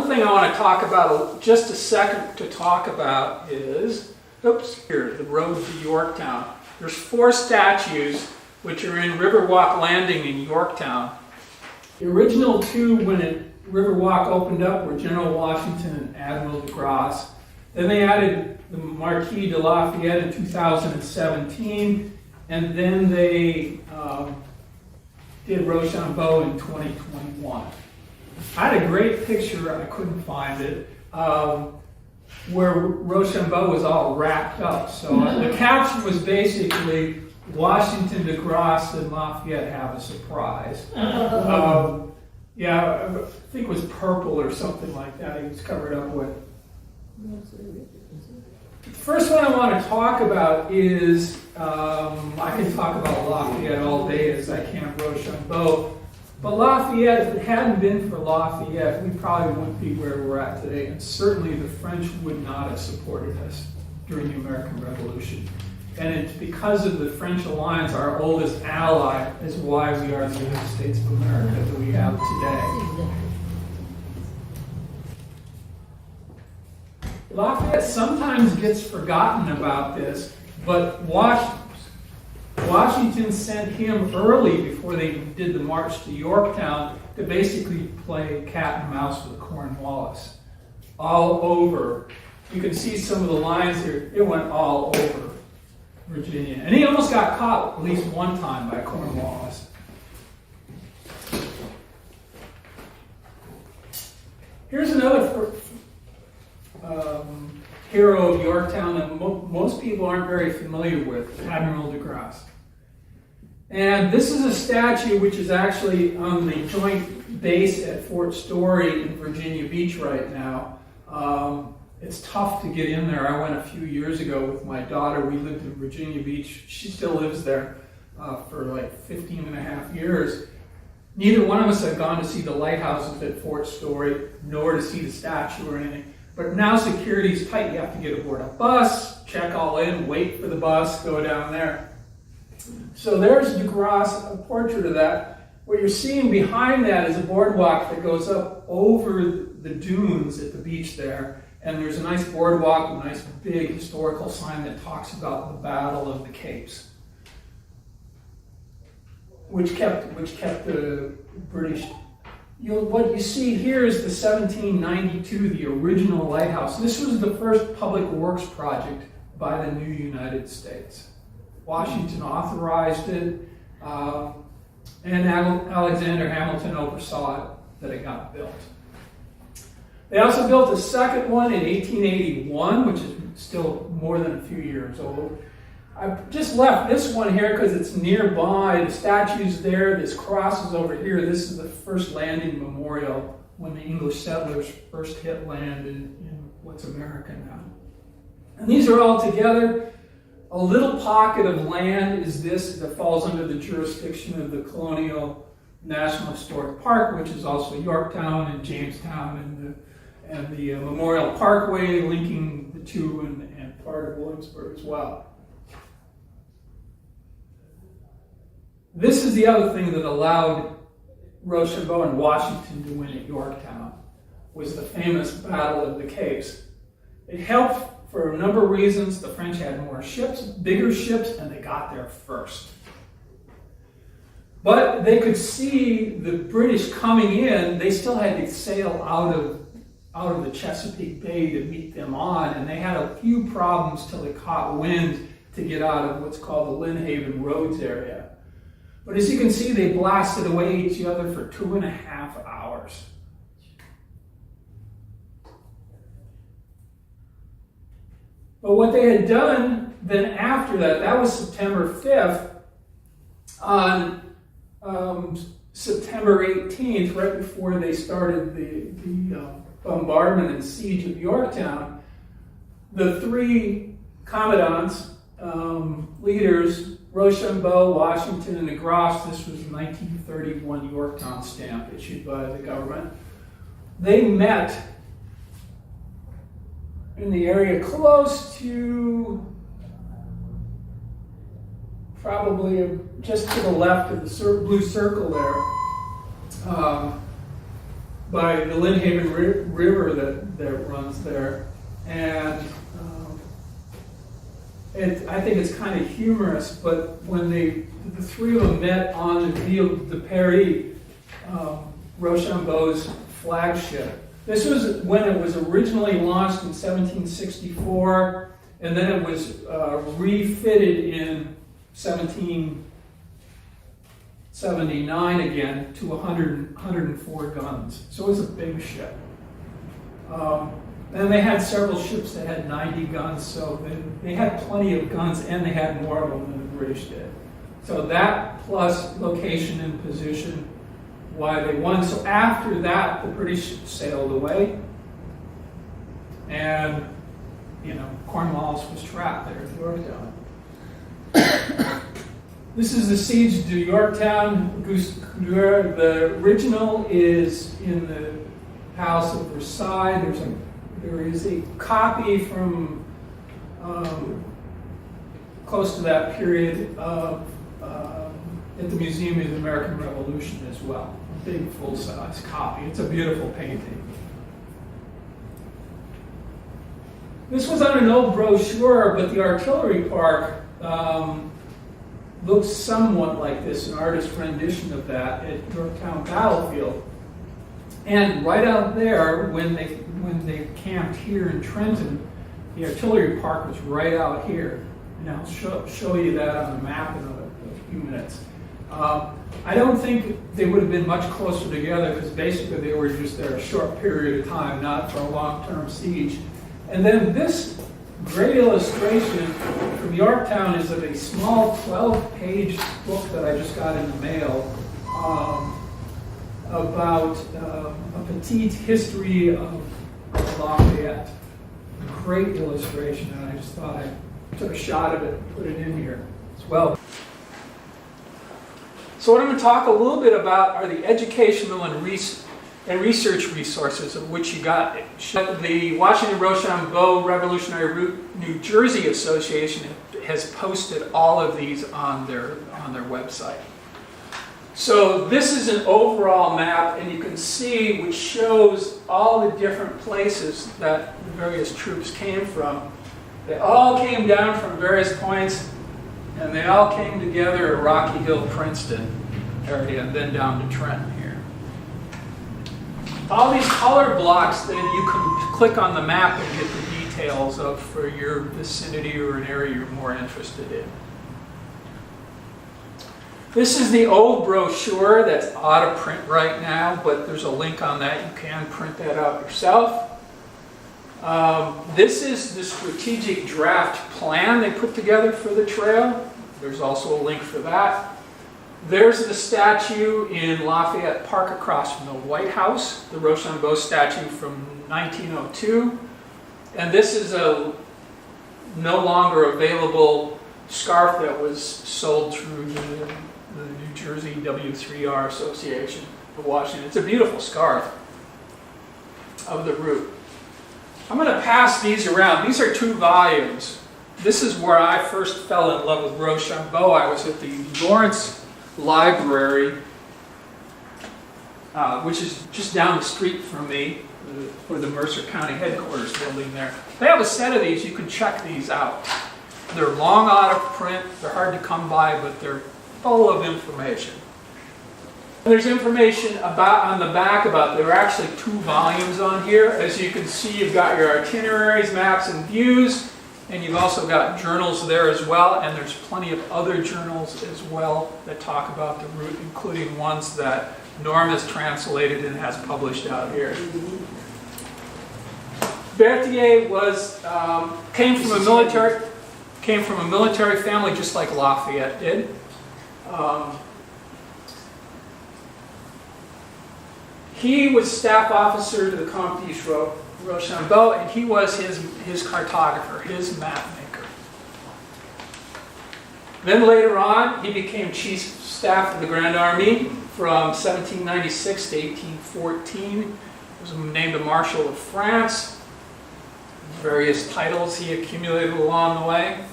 one thing I want to talk about, just a second to talk about is, here, the road to Yorktown. There's 4 statues which are in Riverwalk Landing in Yorktown. The original 2 when Riverwalk opened up were General Washington and Admiral de Grasse. Then they added the Marquis de Lafayette in 2017, and then they did Rochambeau in 2021. I had a great picture, I couldn't find it, where Rochambeau was all wrapped up. So the caption was basically, Washington, de Grasse, and Lafayette have a surprise. Yeah, I think it was purple or something like that he was covered up with. The first one I want to talk about is, I can talk about Lafayette all day as I can Rochambeau, but Lafayette, if it hadn't been for Lafayette, we probably wouldn't be where we're at today, and certainly the French would not have supported us during the American Revolution. And it's because of the French alliance, our oldest ally, is why we are the United States of America that we have today. Lafayette sometimes gets forgotten about this, but Washington sent him early before they did the march to Yorktown to basically play cat and mouse with Cornwallis. All over. You can see some of the lines here. It went all over Virginia. And he almost got caught at least one time by Cornwallis. Here's another hero of Yorktown that most people aren't very familiar with, Admiral de Grasse. And this is a statue which is actually on the joint base at Fort Story in Virginia Beach right now. It's tough to get in there. I went a few years ago with my daughter. We lived in Virginia Beach. She still lives there for like 15 and a half years. Neither one of us have gone to see the lighthouses at Fort Story, nor to see the statue or anything. But now security's tight. You have to get aboard a bus, check all in, wait for the bus, go down there. So there's de Grasse, a portrait of that. What you're seeing behind that is a boardwalk that goes up over the dunes at the beach there. And there's a nice boardwalk, a nice big historical sign that talks about the Battle of the Capes, which kept the British. What you see here is the 1792, the original lighthouse. This was the first public works project by the new United States. Washington authorized it, and Alexander Hamilton oversaw it, that it got built. They also built a second one in 1881, which is still more than a few years old. I've just left this one here because it's nearby. The statue's there. This cross is over here. This is the first landing memorial when the English settlers first hit land in what's America now. And these are all together. A little pocket of land is this that falls under the jurisdiction of the Colonial National Historic Park, which is also Yorktown and Jamestown and the Memorial Parkway linking the two and part of Williamsburg as well. This is the other thing that allowed Rochambeau and Washington to win at Yorktown, was the famous Battle of the Capes. It helped for a number of reasons. The French had more ships, bigger ships, and they got there first. But they could see the British coming in. They still had to sail out of the Chesapeake Bay to meet them on, and they had a few problems till they caught wind to get out of what's called the Lynnhaven Roads area. But as you can see, they blasted away each other for 2.5 hours. But what they had done then after that was September 5th. On September 18th, right before they started the bombardment and siege of Yorktown, the 3 commandants, leaders, Rochambeau, Washington, and de Grasse, this was a 1931 Yorktown stamp issued by the government. They met in the area close to, probably just to the left of the blue circle there, by the Lynnhaven River that runs there. And I think it's kind of humorous, but when the three of them met on the Ville de Paris, Rochambeau's flagship. This was when it was originally launched in 1764, and then it was refitted in 1779 again to 104 guns. So it was a big ship. And they had several ships that had 90 guns, so they had plenty of guns, and they had more of them than the British did. So that plus location and position, why they won. So after that, the British sailed away, and Cornwallis was trapped there at Yorktown. This is the siege to Yorktown. The original is in the Palace of Versailles. There is a copy from close to that period at the Museum of the American Revolution as well. A big full-size copy. It's a beautiful painting. This was on an old brochure, but the artillery park looks somewhat like this, an artist's rendition of that at Yorktown Battlefield. And right out there, when they camped here in Trenton, the artillery park was right out here. And I'll show you that on the map in a few minutes. I don't think they would have been much closer together because basically they were just there a short period of time, not for a long-term siege. And then this great illustration from Yorktown is of a small 12-page book that I just got in the mail about a petite history of Lafayette. A great illustration, and I just thought I took a shot of it and put it in here as well. So what I'm going to talk a little bit about are the educational and research resources of which you got. The Washington Rochambeau Revolutionary Route New Jersey Association has posted all of these on their website. So this is an overall map, and you can see which shows all the different places that the various troops came from. They all came down from various points, and they all came together at Rocky Hill, Princeton area, and then down to Trenton here. All these color blocks, then you can click on the map and get the details of for your vicinity or an area you're more interested in. This is the old brochure that's out of print right now, but there's a link on that. You can print that out yourself. This is the strategic draft plan they put together for the trail. There's also a link for that. There's the statue in Lafayette Park across from the White House, the Rochambeau statue from 1902. And this is a no longer available scarf that was sold through the New Jersey W3R Association of Washington. It's a beautiful scarf of the route. I'm going to pass these around. These are 2 volumes. This is where I first fell in love with Rochambeau. I was at the Lawrence Library, which is just down the street from me, for the Mercer County headquarters building there. They have a set of these. You can check these out. They're long out of print. They're hard to come by, but they're full of information. There's information on the back about, there are actually 2 volumes on here. As you can see, you've got your itineraries, maps, and views, and you've also got journals there as well, and there's plenty of other journals as well that talk about the route, including ones that Norm has translated and has published out here. Berthier came from a military family just like Lafayette did. He was staff officer to the Comte de Rochambeau, and he was his cartographer, his map maker. Then later on, he became chief staff of the Grand Army from 1796 to 1814. He was named a Marshal of France. Various titles he accumulated along the way.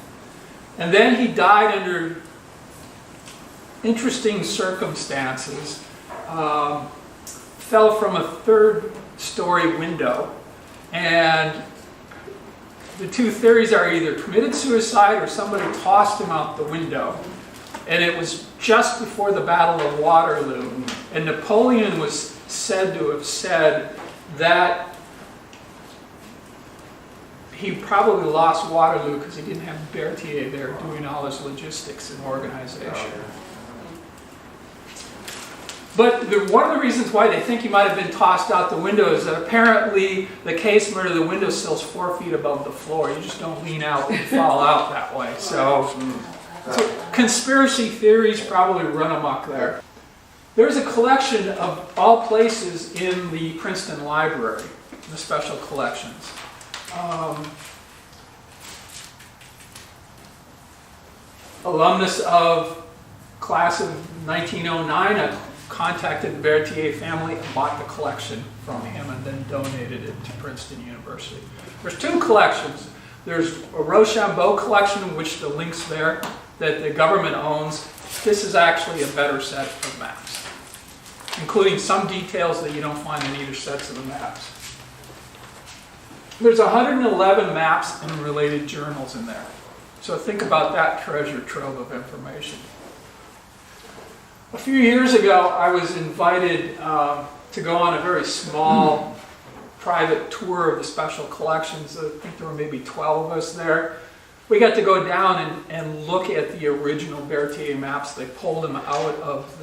And then he died under interesting circumstances. fell from a third-story window, and the two theories are either committed suicide or somebody tossed him out the window. And it was just before the Battle of Waterloo, and Napoleon was said to have said that he probably lost Waterloo because he didn't have Berthier there doing all his logistics and organization. But one of the reasons why they think he might have been tossed out the window is that apparently the casement or the windowsill is 4 feet above the floor. You just don't lean out and fall out that way. So conspiracy theories probably run amok there. There's a collection of all places in the Princeton Library, the special collections. Alumnus of class of 1909 contacted the Berthier family and bought the collection from him and then donated it to Princeton University. There's two collections. There's a Rochambeau collection, which the link's there, that the government owns. This is actually a better set of maps, including some details that you don't find in either sets of the maps. There's 111 maps and related journals in there. So think about that treasure trove of information. A few years ago, I was invited to go on a very small private tour of the special collections. I think there were maybe 12 of us there. We got to go down and look at the original Berthier maps. They pulled them out of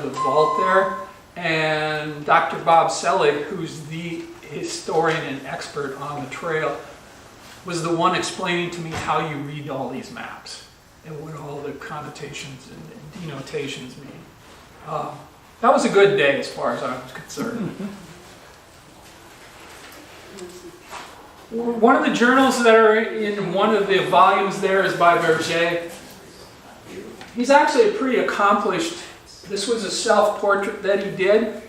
the vault there. And Dr. Bob Selig, who's the historian and expert on the trail, was the one explaining to me how you read all these maps and what all the connotations and denotations mean. That was a good day as far as I was concerned. One of the journals that are in one of the volumes there is by Berger. He's actually a pretty accomplished, this was a self-portrait that he did.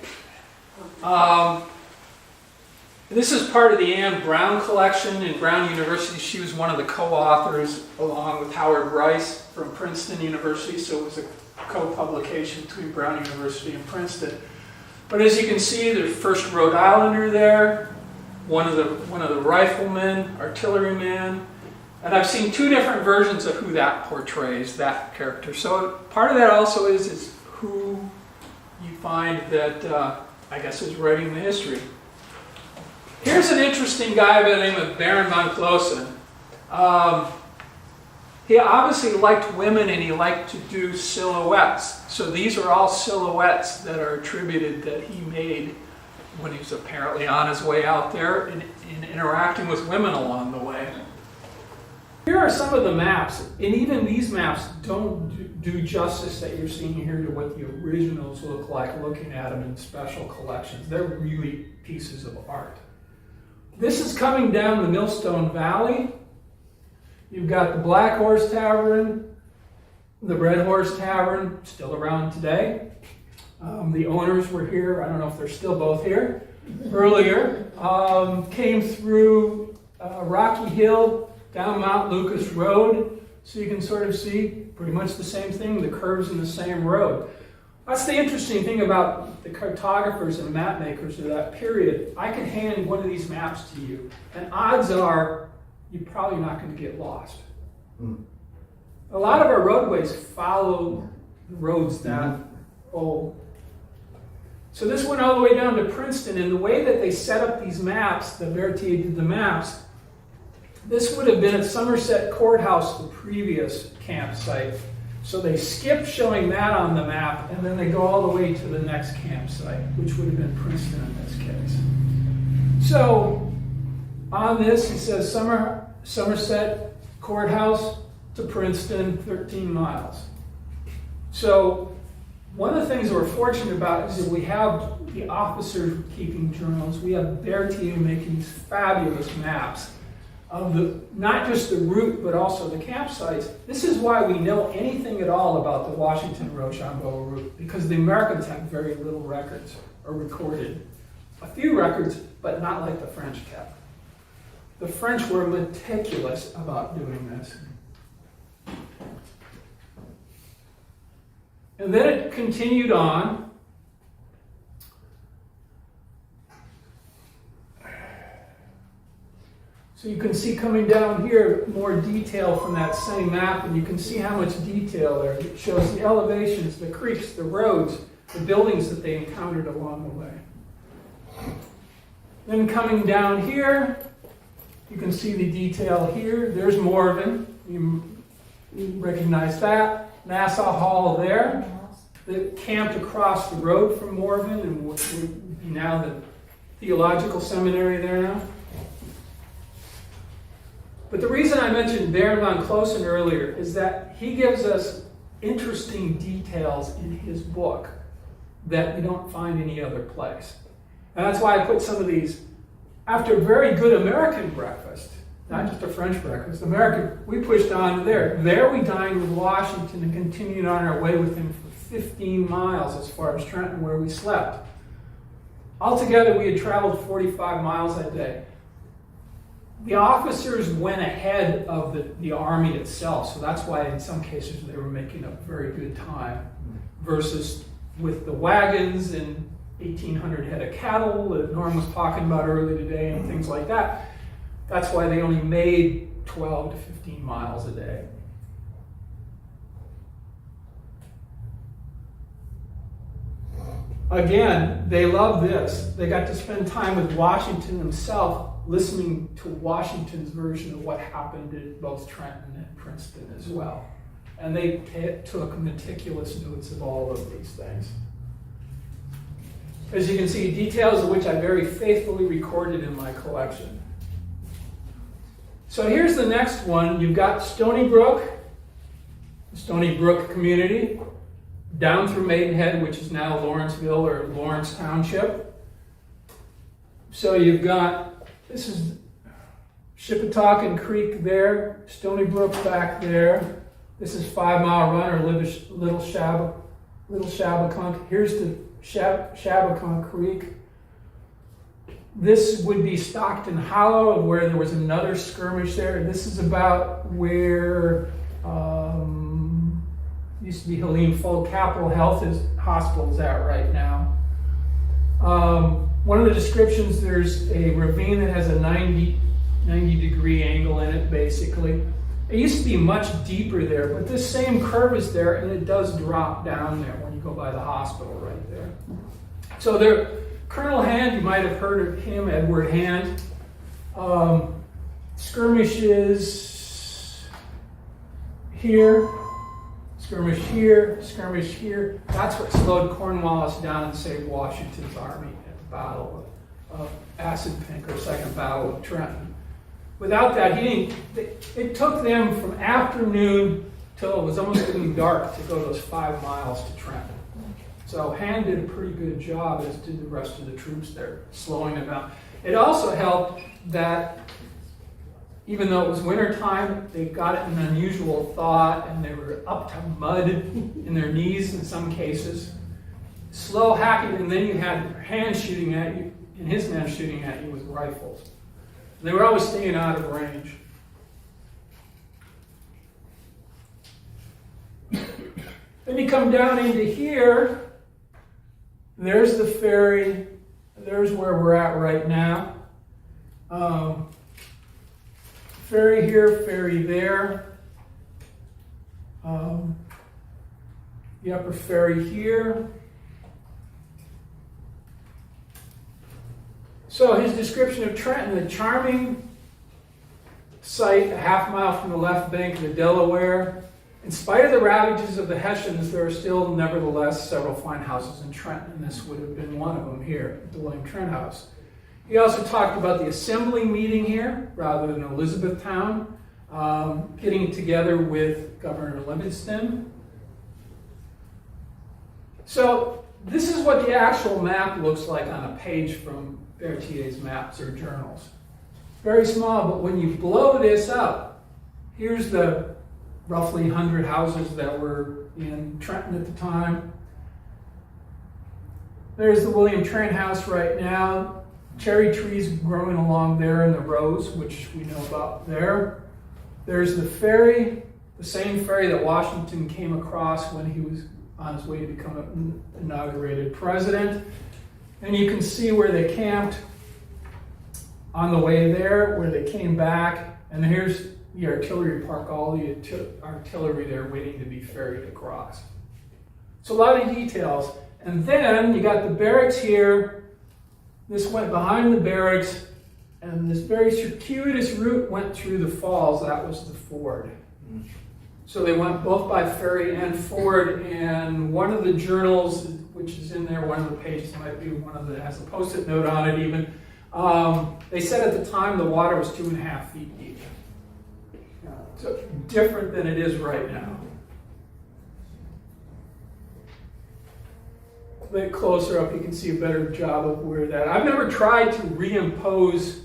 This is part of the Anne Brown collection in Brown University. She was one of the co-authors along with Howard Rice from Princeton University, so it was a co-publication between Brown University and Princeton. But as you can see, there's first Rhode Islander there, one of the riflemen, artilleryman, and I've seen two different versions of who that portrays, that character. So part of that also is who you find that, I guess, is writing the history. Here's an interesting guy by the name of Baron von Closen. He obviously liked women and he liked to do silhouettes. So these are all silhouettes that are attributed that he made when he was apparently on his way out there and interacting with women along the way. Here are some of the maps, and even these maps don't do justice that you're seeing here to what the originals look like looking at them in special collections. They're really pieces of art. This is coming down the Millstone Valley. You've got the Black Horse Tavern, the Red Horse Tavern, still around today. The owners were here, I don't know if they're still both here, earlier. Came through Rocky Hill, down Mount Lucas Road, so you can sort of see pretty much the same thing, the curves in the same road. That's the interesting thing about the cartographers and map makers of that period. I could hand one of these maps to you, and odds are you're probably not going to get lost. A lot of our roadways follow the roads that old. So this went all the way down to Princeton, and the way that they set up these maps, the Berthier did the maps, this would have been at Somerset Courthouse, the previous campsite. So they skip showing that on the map, and then they go all the way to the next campsite, which would have been Princeton in this case. So on this, he says Somerset Courthouse to Princeton, 13 miles. So one of the things that we're fortunate about is that we have the officers keeping journals. We have Berthier making these fabulous maps of not just the route, but also the campsites. This is why we know anything at all about the Washington-Rochambeau route, because the Americans have very little records or recorded. A few records, but not like the French kept. The French were meticulous about doing this. And then it continued on. So you can see coming down here more detail from that same map, and you can see how much detail there. It shows the elevations, the creeks, the roads, the buildings that they encountered along the way. Then coming down here, you can see the detail here. There's Morven. You recognize that. Nassau Hall there. They camped across the road from Morven, and would be now the theological seminary there now. But the reason I mentioned Baron von Closen earlier is that he gives us interesting details in his book that we don't find any other place. And that's why I put some of these, after a very good American breakfast, not just a French breakfast, American, we pushed on to there. There we dined with Washington and continued on our way with him for 15 miles as far as Trenton, where we slept. Altogether, we had traveled 45 miles that day. The officers went ahead of the army itself, so that's why in some cases they were making up very good time, versus with the wagons and 1,800 head of cattle that Norm was talking about earlier today and things like that. That's why they only made 12 to 15 miles a day. Again, they love this. They got to spend time with Washington himself, listening to Washington's version of what happened at both Trenton and Princeton as well. And they took meticulous notes of all of these things. As you can see, details of which I very faithfully recorded in my collection. So here's the next one. You've got Stony Brook, the Stony Brook community, down through Maidenhead, which is now Lawrenceville or Lawrence Township. So you've got, this is Shippetocket Creek there, Stony Brook back there. This is 5 Mile Run or Little Shabakunk. Here's the Shabakunk Creek. This would be Stockton Hollow, where there was another skirmish there. This is about where used to be Helene Full Capital Health Hospital is at right now. One of the descriptions, there's a ravine that has a 90 degree angle in it, basically. It used to be much deeper there, but this same curve is there, and it does drop down there when you go by the hospital right there. So there, Colonel Hand, you might have heard of him, Edward Hand. Skirmishes here, skirmish here, skirmish here. That's what slowed Cornwallis down and saved Washington's army at the Battle of Acid Pink, or Second Battle of Trenton. Without that, it took them from afternoon till it was almost getting dark to go those 5 miles to Trenton. So Hand did a pretty good job, as did the rest of the troops there, slowing them down. It also helped that even though it was wintertime, they got it in an unusual thaw, and they were up to mud in their knees in some cases. Slow hacking, and then you had Hand shooting at you, and his men shooting at you with rifles. They were always staying out of range. Then you come down into here. There's the ferry. There's where we're at right now. Ferry here, ferry there. The upper ferry here. So his description of Trenton, a charming site a half mile from the left bank of the Delaware. In spite of the ravages of the Hessians, there are still, nevertheless, several fine houses in Trenton, and this would have been one of them here at the William Trent House. He also talked about the assembly meeting here, rather than Elizabethtown, getting together with Governor Livingston. So this is what the actual map looks like on a page from Berthier's maps or journals. Very small, but when you blow this up, here's the roughly 100 houses that were in Trenton at the time. There's the William Trent House right now. Cherry trees growing along there in the rows, which we know about there. There's the ferry, the same ferry that Washington came across when he was on his way to become an inaugurated president. And you can see where they camped. on the way there where they came back, and here's the artillery park, all the artillery there waiting to be ferried across. So a lot of details. And then you got the barracks here. This went behind the barracks, and this very circuitous route went through the falls. That was the ford. So they went both by ferry and ford, and one of the journals, which is in there, one of the pages might be one of the, has a post-it note on it even, they said at the time the water was 2.5 feet deep. So different than it is right now. A bit closer up, you can see a better job of where that. I've never tried to reimpose,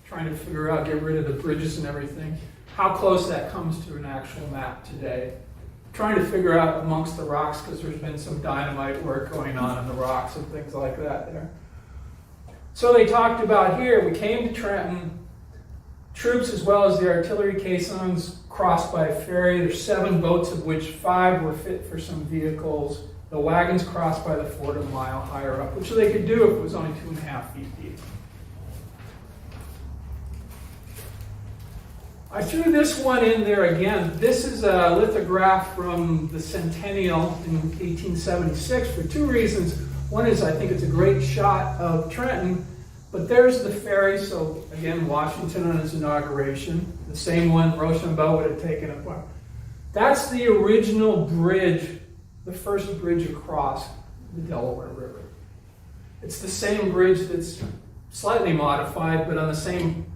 trying to figure out, get rid of the bridges and everything, how close that comes to an actual map today. Trying to figure out amongst the rocks, because there's been some dynamite work going on in the rocks and things like that there. So they talked about here, we came to Trenton, troops as well as the artillery caissons crossed by a ferry. There's 7 boats, of which 5 were fit for some vehicles. The wagons crossed by the ford a mile higher up, which they could do if it was only 2.5 feet deep. I threw this one in there again. This is a lithograph from the centennial in 1876 for 2 reasons. One is I think it's a great shot of Trenton, but there's the ferry, so again, Washington on his inauguration, the same one Rochambeau would have taken apart. That's the original bridge, the first bridge across the Delaware River. It's the same bridge that's slightly modified, but on the same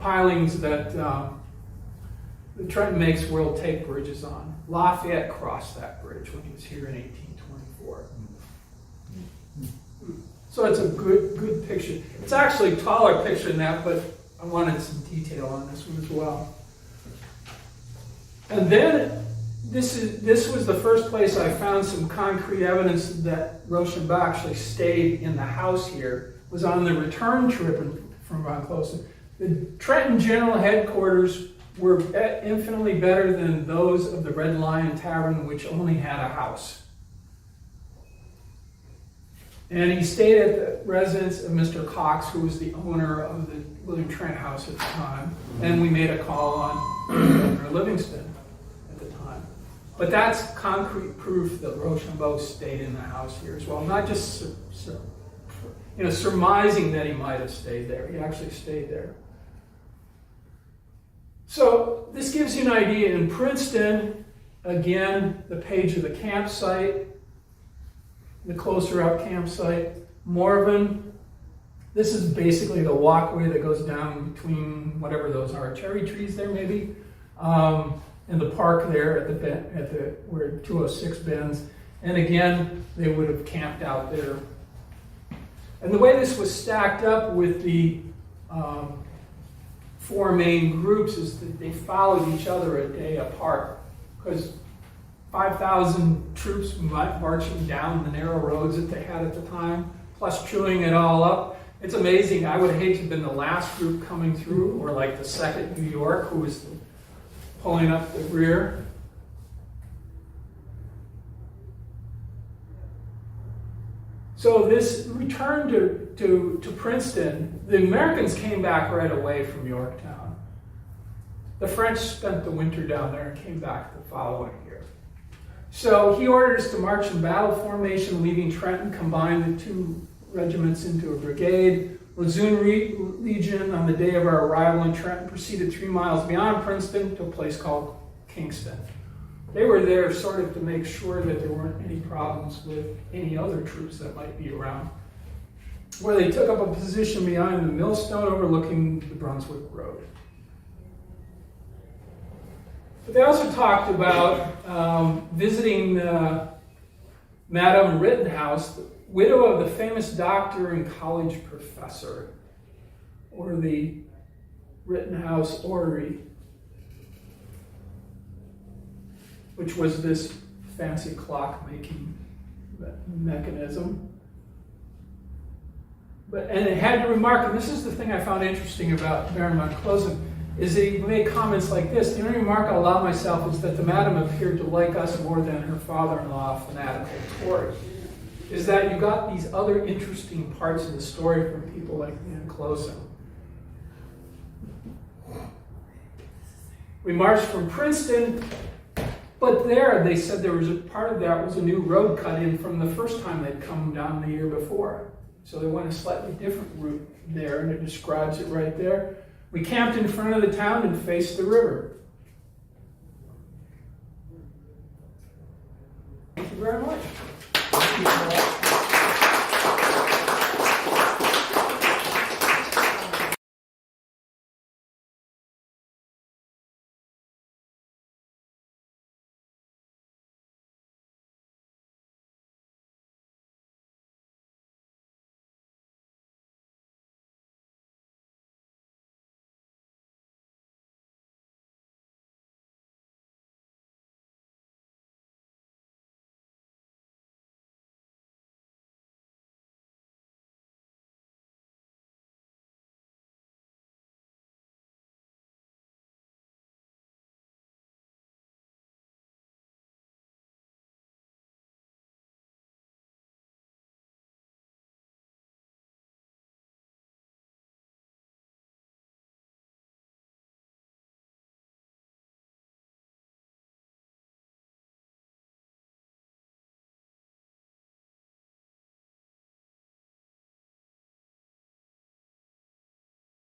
pilings that the Trenton makes world take bridges on. Lafayette crossed that bridge when he was here in 1824. So it's a good picture. It's actually a taller picture than that, but I wanted some detail on this one as well. And then this was the first place I found some concrete evidence that Rochambeau actually stayed in the house here. It was on the return trip from Von Closen. The Trenton General Headquarters were infinitely better than those of the Red Lion Tavern, which only had a house. And he stayed at the residence of Mr. Cox, who was the owner of the William Trent House at the time. And we made a call on Governor Livingston at the time. But that's concrete proof that Rochambeau stayed in the house here as well. Not just surmising that he might have stayed there. He actually stayed there. So this gives you an idea. In Princeton, again, the page of the campsite, the closer up campsite. Morven, this is basically the walkway that goes down between whatever those are, cherry trees there maybe, and the park there at the where 206 bends. And again, they would have camped out there. And the way this was stacked up with the 4 main groups is that they followed each other a day apart, because 5,000 troops marching down the narrow roads that they had at the time, plus chewing it all up. It's amazing. I would hate to have been the last group coming through, or like the 2nd New York, who was pulling up the rear. So this return to Princeton, the Americans came back right away from Yorktown. The French spent the winter down there and came back the following year. So he ordered us to march in battle formation, leaving Trenton, combined the 2 regiments into a brigade. Lejeune Legion, on the day of our arrival in Trenton, proceeded 3 miles beyond Princeton to a place called Kingston. They were there sort of to make sure that there weren't any problems with any other troops that might be around, where they took up a position behind the millstone overlooking the Brunswick Road. But they also talked about visiting Madame Rittenhouse, the widow of the famous doctor and college professor, or the Rittenhouse Orrery, which was this fancy clock-making mechanism. And it had to remark, and this is the thing I found interesting about Baron von Closen, is that he made comments like this. The only remark I'll allow myself is that the madam appeared to like us more than her father-in-law, fanatical Tory. Is that you got these other interesting parts of the story from people like Van Closen. We marched from Princeton, but there they said there was a part of that was a new road cut in from the first time they'd come down the year before. So they went a slightly different route there, and it describes it right there. We camped in front of the town and faced the river. Thank you very much.